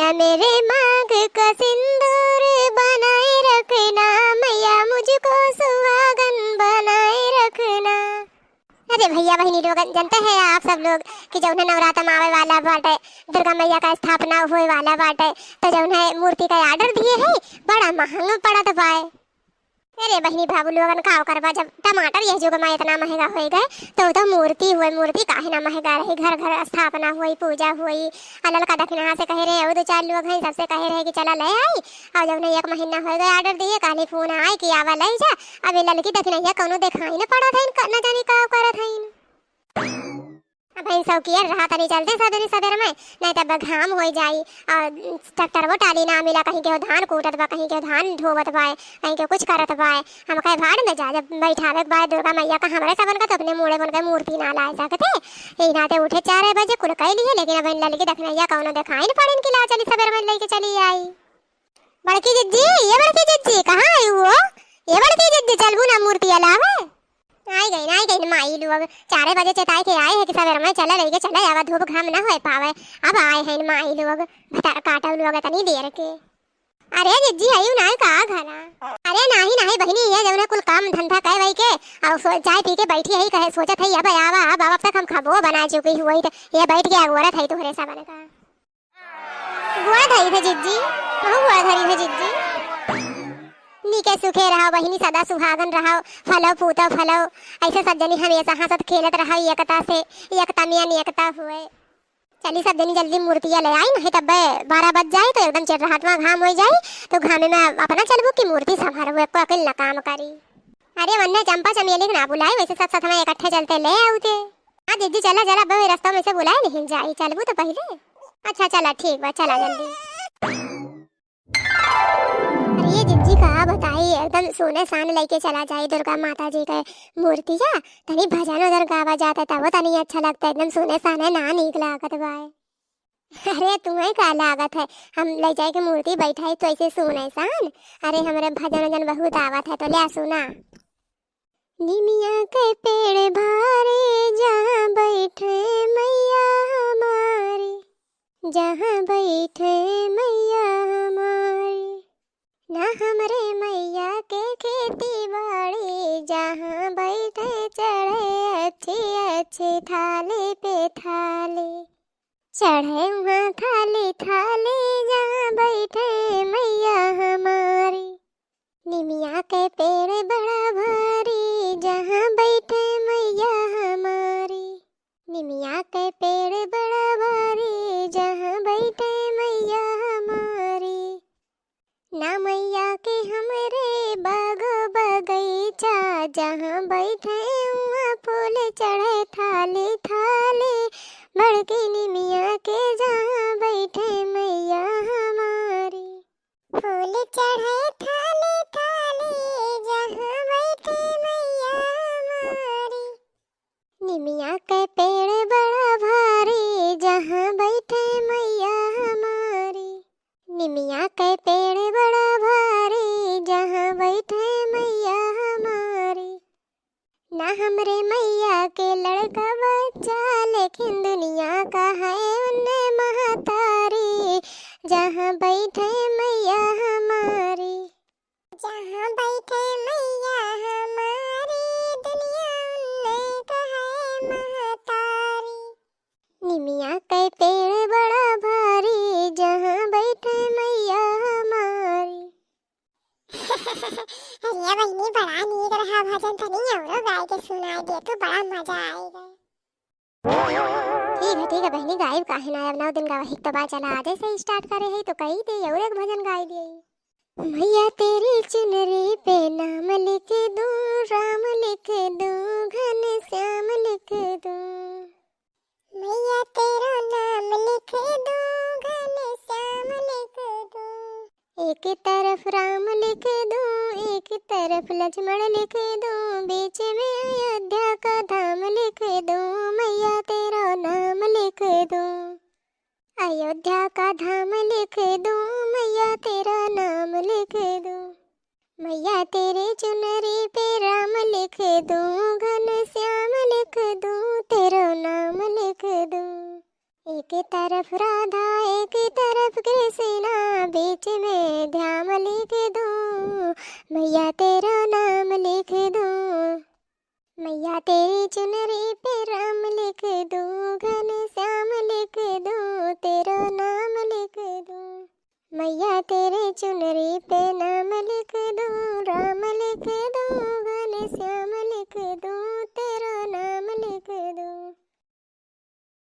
मैया मेरे मांग का सिंदूर बनाए रखना, मैया मुझको सुहागन बनाए रखना। अरे भैया बहनी लोग, जानते हैं आप सब लोग कि जौन नवरात्र आवे वाला बाटे, दुर्गा मैया का स्थापना होए वाला बाटे, तो जौन है मूर्ति का ऑर्डर दिए है, बड़ा महंगा पड़त बाए। अरे बहनी बाबू लोगन का करबा, जब टमाटर यह जुग में इतना महंगा हो गए तो मूर्ति हुए, मूर्ति काहे ना महंगा रही। घर घर स्थापना हुई, पूजा हुई, अलल का दक्षिणा से कहे रहे, दो चार लोग हैं सबसे कहे रहे कि चला ले आई, और जब ने 1 महीना हो गया ऑर्डर दिए, काले फोन आए कि आवा ले जा। अब ललकी दक्षिणा कोनो दिखाई न पड़ा था, न जानी का करत है। अब सौकिया रहा तनी चलते सदनी सदर में, नहीं तब घाम हो जाई और ट्रैक्टर वो टाली ना मिला, कहीं के धान कूटत बा, कहीं के धान ढोवत बा, कहीं के कुछ करत बा। हम कहे भाड़ में जा, जब बैठावे के बाद दुर्गा मैया का हमारे सबन का तो अपने मुड़े बन के मूर्ति ना ला सकते। यही नाते उठे 4 बजे कुल कह लिए, लेकिन अब ललकी दखनैया कौनो दिखाई न पड़े कि ला चली सवेर में लेके चली आई। बड़की जिज्जी, ये बड़की जिज्जी कहाँ आई वो? ये बड़की जिज्जी चलबू ना मूर्ति अलावे। आई गई माई लोग 4 बजे चेताई के आए हैं कि सवेर में चला लेके चला आवा, धूप घाम ना हो पावे। अब आए हैं माई लोग काटा लोग इतनी देर के। अरे जिज्जी आयु ना का घरा? अरे नहीं बहनी, ये जौन कुल काम धंधा कह वही के और चाय पी के बैठी है, कहे सोचत है अब आवा, अब तक हम खबो बना चुकी हुई, तो ये बैठ के अगोरत है तोहरे सबन का। गोड़ धरी थे जिज्जी, बहु गोड़ धरी थे जिज्जी। नीके सुखे रहो बहिनी, सदा सुहागन रहो, फलो फूटो फलो, ऐसे सब जनी हमेशा हंसत खेलत रहो, एकता से एकता में अनेकता हुए। चली सब जनी जल्दी मूर्तियां ले आई, नहीं तब 12 बज जाए तो एकदम चिरहटवा घाम हो जाए, तो घामे में अपना चलबू की मूर्ति संभार हुए को अकेले काम करी। अरे वन्ने चंपा चमेली ना बुलाए, वैसे सब साथ में इकट्ठे चलते ले आउते। हाँ दीदी चला जरा, बे रास्ता में से बुलाए नहीं जाई, चलबू तो पहले। अच्छा चला ठीक बा, चला जल्दी। ये जिज्जी का बताई, एकदम सोने सान लेके चला जाए दुर्गा माता जी के मूर्ति जा, तनी भजन उधर गावा जाता तब तनी अच्छा लगता, एकदम सोने साने ना नीक लागत बाय। अरे तुम्हें का लागत है, हम ले जाए के मूर्ति बैठाई तो ऐसे सोने सान। अरे हमारे भजन वजन बहुत आवत है, तो ले सुना। निमिया के पेड़ भारे जहाँ बैठे मैया हमारी, जहाँ बैठे मैया हमारी, ना हमरे मैया के खेती बाड़ी, जहाँ बैठे चढ़े अच्छे अच्छे थाले पे थाले, चढ़े वहाँ थाले थाले, जहाँ बैठे मैया हमारी। निमिया के पेड़ बड़ा भारी, जहाँ बैठे मैया हमारी, निमिया के पेड़ बड़ा भारी, जहाँ बैठे मैया हमारी। ना मैया के हमरे बाग बगीचा, जहाँ बैठे वहाँ फूल चढ़े थाले थाले, बड़की निमिया के जहाँ बैठे मैया हमारी। फूल चढ़े थाले थाले, जहाँ बैठे मैया हमारी। निमिया के पेड़ बड़ा भारी, जहाँ बैठे मैया हमारी। निमिया के पेड़ बड़ा भारी, जहाँ बैठे मैया हमारी। ना हमरे मैया के लड़का बच्चा, लेकिन दुनिया का है उन्हें महतारी, जहाँ बैठे मैया हमारी। जहाँ बैठे मैया हमारी, दुनिया उन्हें का है महतारी। निमिया के पेड़ बड़ा भारी, जहाँ बैठे मैया हमारी। अरे बहनी बड़ा नीक रहा भजन, तनी औरो गाय के सुनाई दे तो बड़ा मजा आएगा। ठीक है बहनी, गायब काहे ना, अब 9 दिन गावा हिक तो बा, चला आजे से स्टार्ट करे है तो कही दे और एक भजन गाई दे। मैया तेरी चुनरी पे नाम लिख दूं, राम लिख दूं, घन श्याम लिख दूं। मैया तेरा नाम लिख दूं, घन श्याम लिख दूं। एक तरफ राम लिख दूं, एक तरफ लक्ष्मण लिख दूं, बीच में अयोध्या का धाम लिख दूं। मैया तेरा नाम लिख दूं, अयोध्या का धाम लिख दूं, मैया तेरा नाम लिख दूं। मैया तेरे चुनरी पे राम लिख दूं, घन श्याम लिख दूं, तेरा नाम लिख दूं। एक एक तरफ राधा एक तरफ कृष्णा, बीच में ध्यान लिख दूं, मैया तेरा नाम लिख दूं। मैया तेरी चुनरी पे राम लिख दूं, घनश्याम लिख दूं, तेरा नाम लिख दूं। मैया तेरे चुनरी